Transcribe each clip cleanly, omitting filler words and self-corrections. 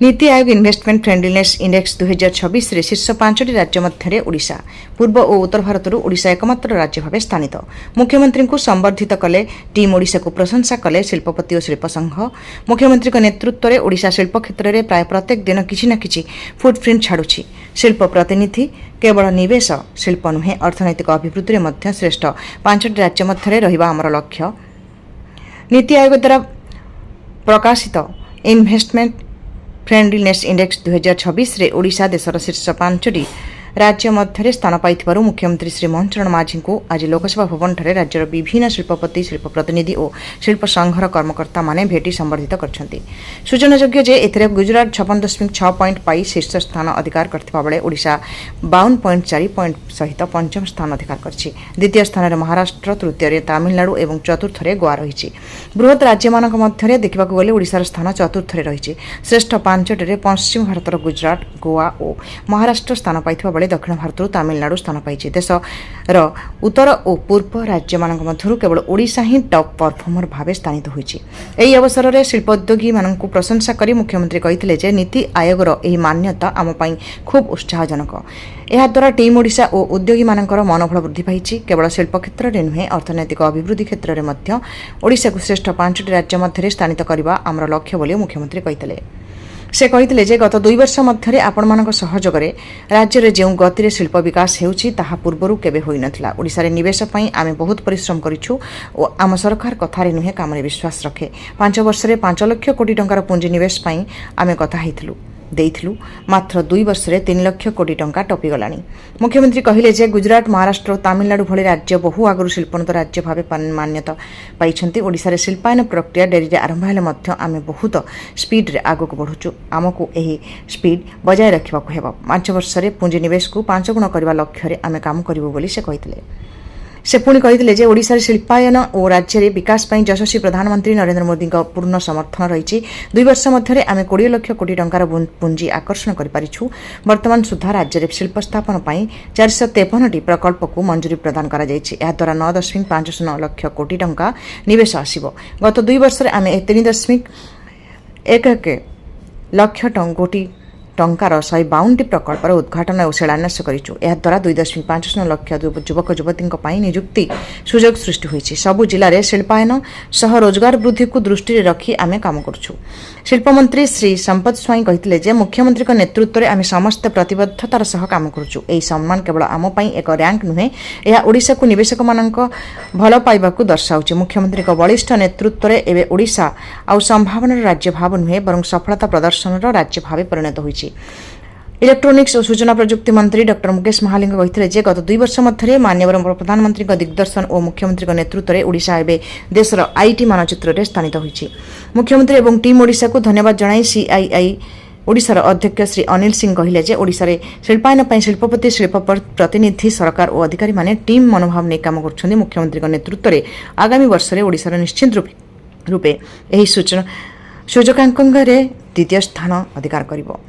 NITI Aayog investment friendliness index 2026 रे शीर्ष 5टी राज्य मध्य ओडिशा पूर्व और उत्तर भारत ओडिशा एकमात्र राज्य भाव स्थानित। मुख्यमंत्री को संबर्धित कले टीम ओडिशा को प्रशंसा कले शिल्पपति और शिल्प संघ। मुख्यमंत्री नेतृत्व में ओडिशा शिल्प क्षेत्र में प्राय प्रत्येक दिन किछि ना किछि फुटप्रिंट छाड़ुछि। शिल्प प्रतिनिधि केवल निवेश शिल्प नुहे अर्थनैतिक अभिवृद्धि में श्रेष्ठ 5टी राज्य मध्य रहिबा हमर लक्ष्य। नीति आयोग द्वारा प्रकाशित इन्वेस्टमेंट फ्रेंडलीनेस इंडेक्स 2026 रे ओडिशा देशर शीर्ष 5टी राज्य मध्य स्थान पाइथिबारु मुख्यमंत्री श्री मोहन चरण माझी को आज लोकसभा भवन ठारे राज्यर विभिन्न शिल्पपति शिल्प प्रतिनिधि और शिल्प संघर कर्मकर्ता माने भेटी संबर्धित करछन्ति। सूचनायोग्य जे एथिरे गुजरात 56.6 पॉइंट पाई शीर्ष स्थान अधिकार करथिबा बेले ओडिशा 52.4 पॉइंट सहित पंचम स्थान अधिकार करछि। द्वितीय स्थान रे महाराष्ट्र, तृतीय रे तमिलनाडु एवं चतुर्थ रे गोवा रहिछि। बृहत राज्य मानक मध्य देखिबाकू गले ओडिशार स्थान चतुर्थ रे रहिछि। श्रेष्ठ 5टी रे पश्चिम भारतर गुजरात, गोवा और महाराष्ट्र स्थान पाइथिबा दक्षिण भारत तमिलनाडु स्थान पाई। देशर उत्तर और पूर्व राज्य मानक मध्यरु केवल ओडिशा ही टॉप परफॉर्मर भाव स्थानित होइछि। एही अवसर में शिल्पोद्योगी मानक प्रशंसा करी मुख्यमंत्री कहिथिले जे नीति आयोगर एही मान्यता आम पई खूब उत्साहजनक। एहा द्वारा टीम ओडिशा और उद्योगी मानकर मनोबल वृद्धि पाइछि। केवल शिल्प क्षेत्र में नुहे अर्थनैतिक अभिवृद्धि क्षेत्र में मध्य ओडिशा को श्रेष्ठ 5टी राज्य मध्य स्थानित करबा आमर लक्ष्य बोली मुख्यमंत्री कहिथिले। से कहिथिले जे गत 2 वर्ष मध्य आपण मानक सहयोग रे राज्य रे जेउ गति शिल्प विकास हेउछि ताहा पूर्वरु केबे होई नथिला। ओडिसा रे निवेश पई आमे बहुत परिश्रम करिछु और आम सरकार कथारे नुहे काम रे विश्वास रखे। 5 वर्ष रे 5 लाख कोटी टंकार पुंजी निवेश पई आमे कथा हेथिलु देइथिलु। मात्र 2 वर्ष रे 3 लाख कोटी टंका टपी गलानी। मुख्यमंत्री कहिले जे गुजरात, महाराष्ट्र और तमिलनाडु भली राज्य बहु आगरु शिल्पोन्नत राज्य भावे मान्यता पाइछन्ति। ओडिसा रे शिल्पायन प्रक्रिया डेरी रे आरंभ हेले मध्य आमे बहुत स्पीड रे आगो को बढ़ुछु। आमको एही स्पीड बजाय रखिबा को हेबो। 5 वर्ष रे पुंजी निवेश को 5 गुण करबा लक्ष्य रे आमे काम करिवो बोली से कहिथिले। से पुणी कहिथिले जे ओडिसा रे शिल्पायन और राज्य रे विकास पई यशस्वी प्रधानमंत्री नरेंद्र मोदी का पूर्ण समर्थन रहिछि। 2 वर्ष मध्य आमे 20 लाख कोटी टंकार पुंजी आकर्षण करि पारिछु। वर्तमान सुधा राज्य रे शिल्प स्थापन पई 453टी प्रकल्प को मंजूरी प्रदान करा जायछि। या द्वारा 9.59 लाख कोटी टंका निवेश आसीबो। गत 2 वर्ष रे आमे 3.11 लाख कोटी टंकार 152टी प्रकल्पर उद्घाटन और शिलान्यास करिछु। या द्वारा 2.59 लाख युवक युवती नियुक्ति सुजोग सृष्टि होइछि। सबु जिले में शिल्पायन सह रोजगार वृद्धि को दृष्टि रखी आमे काम करछु। शिल्पमंत्री श्री संपत स्वाई कहिथिले जे मुख्यमंत्री नेतृत्व में आमे समस्त प्रतिबद्धतार सह काम करछु। एही सम्मान केवल आम पई एक रैंक नुहे, यह ओडिशा को निवेशक मानक भल पाइबा को दर्शाउछि। मुख्यमंत्री को बलिष्ठ नेतृत्व में एबे ओडिशा आउ संभावनार राज्य भाव नुहे बरं सफलता प्रदर्शन राज्य भाव परिणत होइछि। इलेक्ट्रोनिक्स और सूचना प्रजुक्ति मंत्री डॉ मुकेश महालिंग कहिथिले जे गत 2 वर्ष मध्य माननीय प्रधानमंत्री दिग्दर्शन और मुख्यमंत्री नेतृत्व में ओडिशा एबे देशर आईटी मानचित्र में स्थानित होइछि। मुख्यमंत्री एवं टीम ओडिशा को धन्यवाद जणाई सीआईआई ओडिशार अध्यक्ष श्री अनिल सिंह कहिले जे ओडिशा रे शिल्पायन पई शिल्पपति शिल्प प्रतिनिधि सरकार और अधिकारी माने टीम मनोभाव ने काम करछन्ति। मुख्यमंत्री नेतृत्व में आगामी वर्ष रे ओडिशार निश्चित रूपे एही सूचकांक रे द्वितीय स्थान अधिकार करिवो।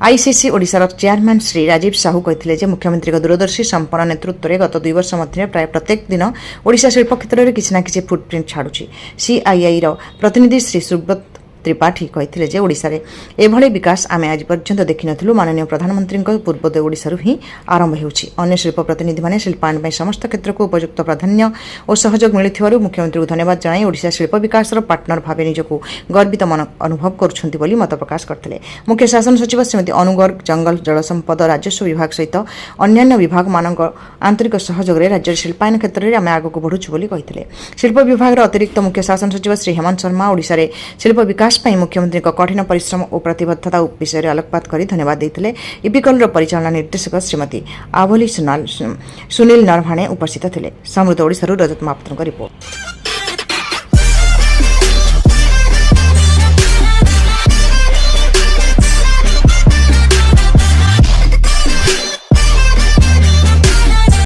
आईसीसी ओडिशार चेयरमैन श्री राजीव साहू कहिथिले जे मुख्यमंत्री दूरदर्शी संपन्न नेतृत्व में गत 2 वर्ष मध्य प्राय प्रत्येक दिन ओडिशा शिल्प क्षेत्र में किछि ना किछि फुटप्रिंट छाड़ुछि। सीआईआई प्रतिनिधि श्री सुब्रत त्रिपाठी कहिथिले जे ओडिशा रे एभली विकास आमे आज पर्यंत देखि नथिलु। माननीय प्रधानमंत्री पूर्वोदय ओडिशारु ही आरंभ हेउछि। अन्य शिल्प प्रतिनिधि माने शिल्पायन पई समस्त क्षेत्र को उपयुक्त प्राधान्य और सहयोग मिलिथिबारु मुख्यमंत्री को धन्यवाद जणाई ओडिशा शिल्प विकास पार्टनर भावे निजको गर्वित अनुभव करुछन्ति बोली मत प्रकाश करथिले। मुख्य शासन सचिव श्रीमती अनुगर्ग जंगल जल संपद राजस्व विभाग सहित अन्य विभाग मानक आंतरिक सहयोग रे राज्य शिल्पायन क्षेत्र में आमे आगको बढ़ुछु बोली कहिथिले। शिल्प विभाग अतिरिक्त मुख्य शासन सचिव श्री हेमंत शर्मा ओडिशा रे शिल्प विकास मुख्यमंत्री कठिन परिश्रम और प्रतिबद्धता विषय आलोकपात कर धन्यवाद देते। इपिकल परिचालना निर्देशक श्रीमती आवली सुनील नरभाणे उपस्थित थे। समृद्ध ओडिशारू रजत महापात्रଙ୍କ रिपोर्ट।